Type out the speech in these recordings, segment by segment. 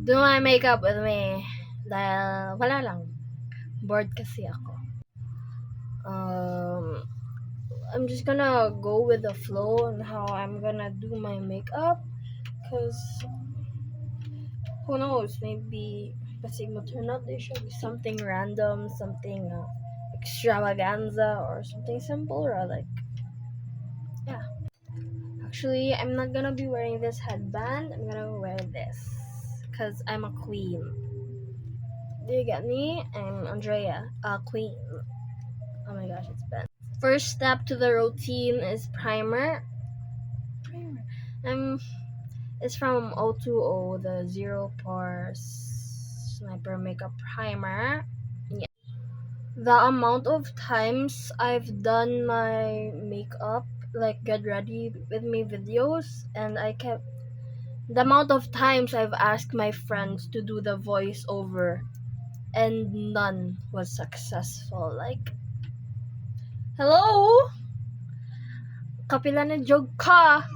do my makeup with me. Dahil wala lang. Bored kasi ako. I'm just gonna go with the flow on how I'm gonna do my makeup. Because who knows, maybe kasi turn out there should be something random, something extravaganza, or something simple, or like, yeah. Actually, I'm not gonna be wearing this headband. I'm gonna wear this because I'm a queen. Do you get me? I'm Andrea, a queen. Oh my gosh, it's bad. First step to the routine is primer. It's from O2O, the Zero Pores Sniper Makeup Primer. Yeah. The amount of times I've done my makeup, like get ready with me videos, and the amount of times I've asked my friends to do the voiceover, and none was successful. Like, hello? Kapila na joke ka!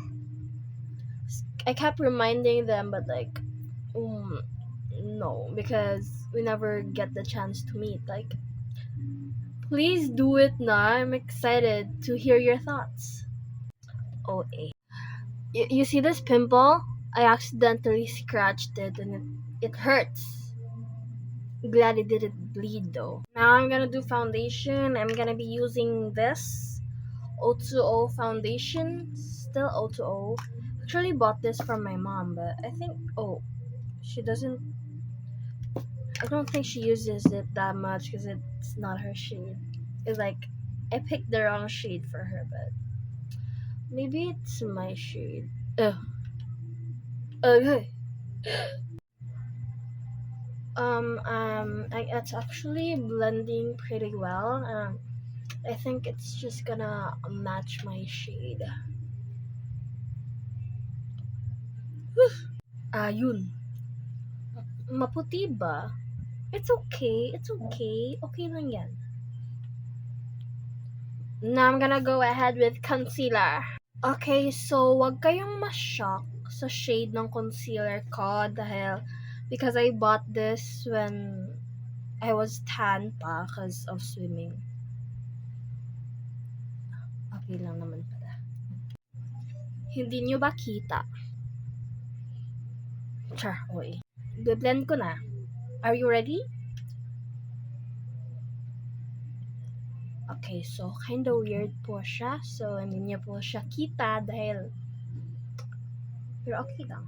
I kept reminding them, but like, no, because we never get the chance to meet. Like, please do it now. I'm excited to hear your thoughts. Oh, you see this pimple? I accidentally scratched it and it hurts. Glad it didn't bleed though. Now I'm gonna do foundation. I'm gonna be using this O2O foundation. Still O2O. Actually bought this from my mom, but I think she doesn't. I don't think she uses it that much because it's not her shade. It's like I picked the wrong shade for her, but maybe it's my shade. Okay. It's actually blending pretty well. I think it's just gonna match my shade. Yun. Maputi ba? It's okay. It's okay. Okay lang yan. Now I'm gonna go ahead with concealer. Okay, so wag kayong ma-shock sa shade ng concealer ko because I bought this when I was tan pa because of swimming. Okay lang naman pala. Hindi nyo ba kita? Char, oy. Blend ko na. Are you ready? Okay, so kinda weird po siya. So, hindi niya po siya kita pero okay lang.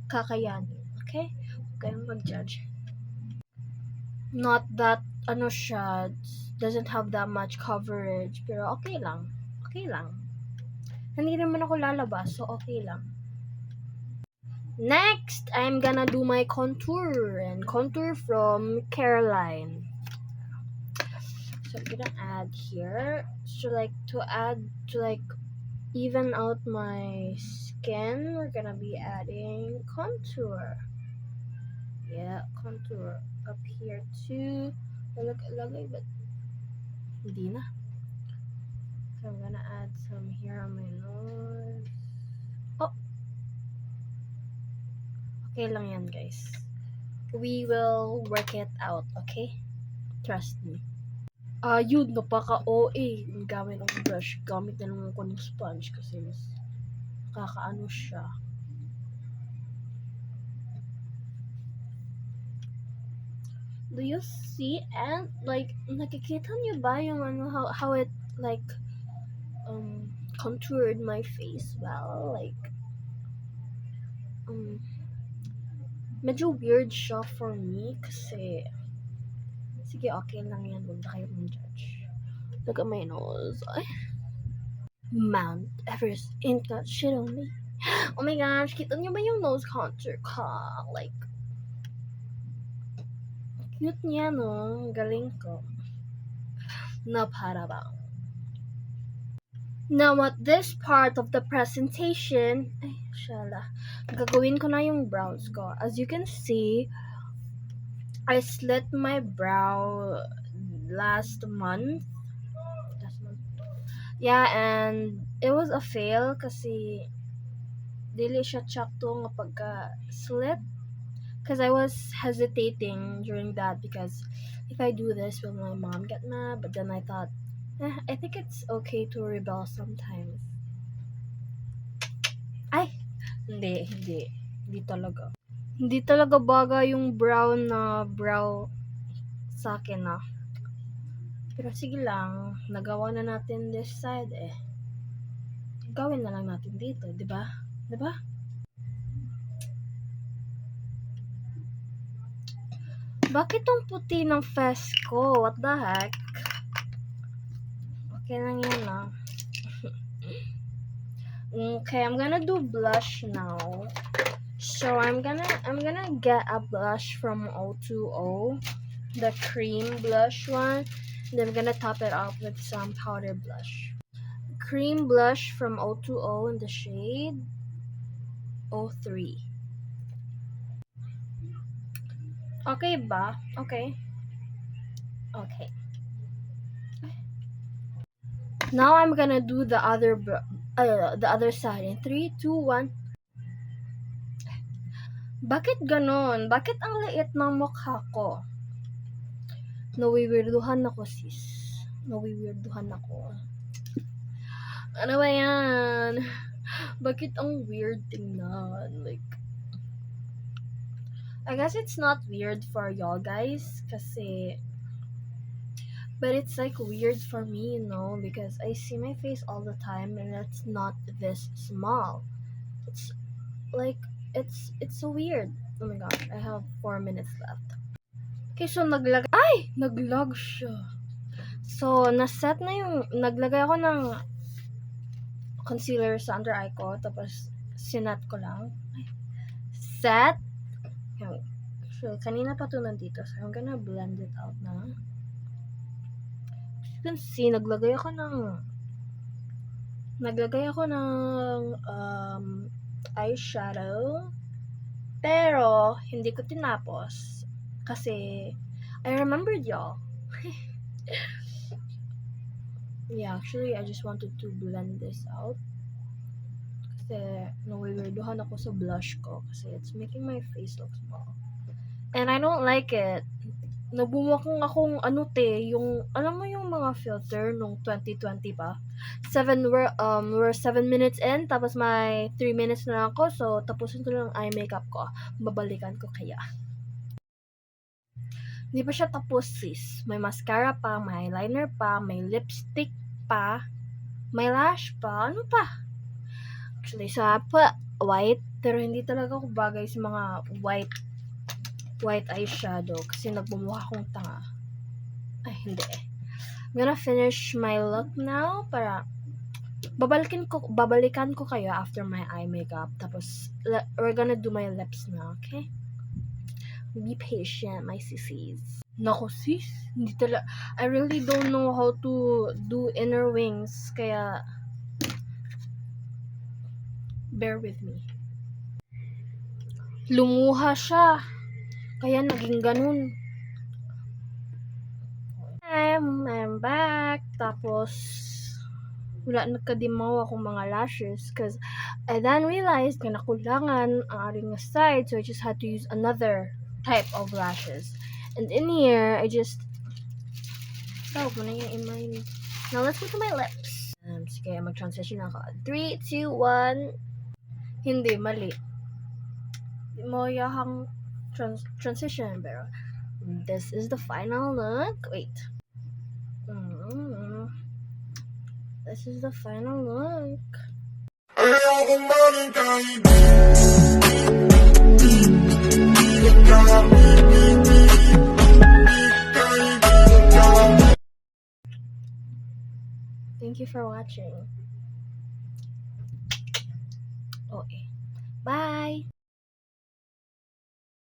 Kakayanin. Okay? Huwag kayong mag-judge. Not that, siya, doesn't have that much coverage. Pero okay lang. Okay lang. Hindi naman ako lalabas, so okay lang. Next, I'm gonna do my contour. And contour from Caroline. So I'm gonna add here. So to even out my skin, we're gonna be adding contour. Yeah, contour up here too. Lagay, but hindi na. So I'm gonna add some here on my nose. Oh! Okay lang yan, guys. We will work it out, okay? Trust me. Yun, napaka-OA. Gamit ng brush. Gamit na lang ako ng sponge kasi mas nakakaano siya. Do you see? And, like, nakikita niyo ba yung how it, like, contoured my face well? Like, medyo weird siya for me kasi sige, okay lang yan. Huwag na kayo judge. Look at my nose. Mount Everest ain't got shit on me. Oh my gosh, kita niyo ba yung nose contour ko? Like, cute niya, no? Galing ko. Na para bang. Now, at this part of the presentation, gagawin ko na yung brows ko. As you can see, I slit my brow last month. Yeah, and it was a fail kasi dili siya tsakto nga pagka-slit. Because I was hesitating during that because if I do this, will my mom get mad? But then I thought, I think it's okay to rebel sometimes. Ay! Hindi. Hindi talaga. Hindi talaga bagay yung brown na brow sa akin na. Pero sige lang, nagawa na natin this side eh. Gawin na lang natin dito, di ba? Di ba? Bakit ang puti ng face ko? What the heck? Okay lang yan ah. Okay, I'm gonna do blush now. So I'm gonna get a blush from O2O, the cream blush one. Then I'm gonna top it off with some powder blush. Cream blush from O2O in the shade 03. Okay ba? Okay. Now I'm gonna do the other side in 3, 2, 1. Bakit ganon? Bakit ang liit ng mukha ko? Nawiwirduhan ako, sis. Nawiwirduhan ako. Ano ba yan? Bakit ang weird tingnan? Like, I guess it's not weird for y'all guys kasi but it's like weird for me, you know, because I see my face all the time and it's not this small. It's like it's so weird. Oh my gosh, I have 4 minutes left. Okay, so naglag siya. So, naset na yung naglagay ako ng concealer sa under eye ko tapos sinat ko lang. Set. So, kanina pa to nandito. So, I'm gonna blend it out na. You can see, naglagay ako ng eyeshadow. Pero, hindi ko tinapos. Kasi, I remembered y'all. Yeah, actually, I just wanted to blend this out. Kasi, nawiwirduhan ako sa blush ko. Kasi, it's making my face look small. And I don't like it. Nabumukhang akong yung alam mo yung mga filter nung 2020 pa. We're 7 minutes in tapos may 3 minutes na lang ako, so tapusin ko lang eye makeup ko. Babalikan ko kaya. Hindi pa siya tapos, sis. May mascara pa, may eyeliner pa, may lipstick pa, may lash pa, ano pa? Actually, sa pa white, pero hindi talaga ako bagay sa mga white eyeshadow kasi nagbumuha akong tanga. Ay, hindi. I'm gonna finish my look now para babalikan ko kayo after my eye makeup. Tapos, we're gonna do my lips now, okay? Be patient, my sissies. Nako, sis. Hindi talaga. I really don't know how to do inner wings, kaya bear with me. Lumuha siya. Kaya naging ganun. I'm back. Tapos, nagkadimaw akong mga lashes because I then realized na nakulangan ang aring side, so I just had to use another type of lashes. And in here, I just now let's go to my lips. Sige, mag-transition ako. 3, 2, 1. Hindi, mali. Di mo yahang transition, pero this is the final look. Wait. This is the final look. Thank you for watching. Okay. Bye.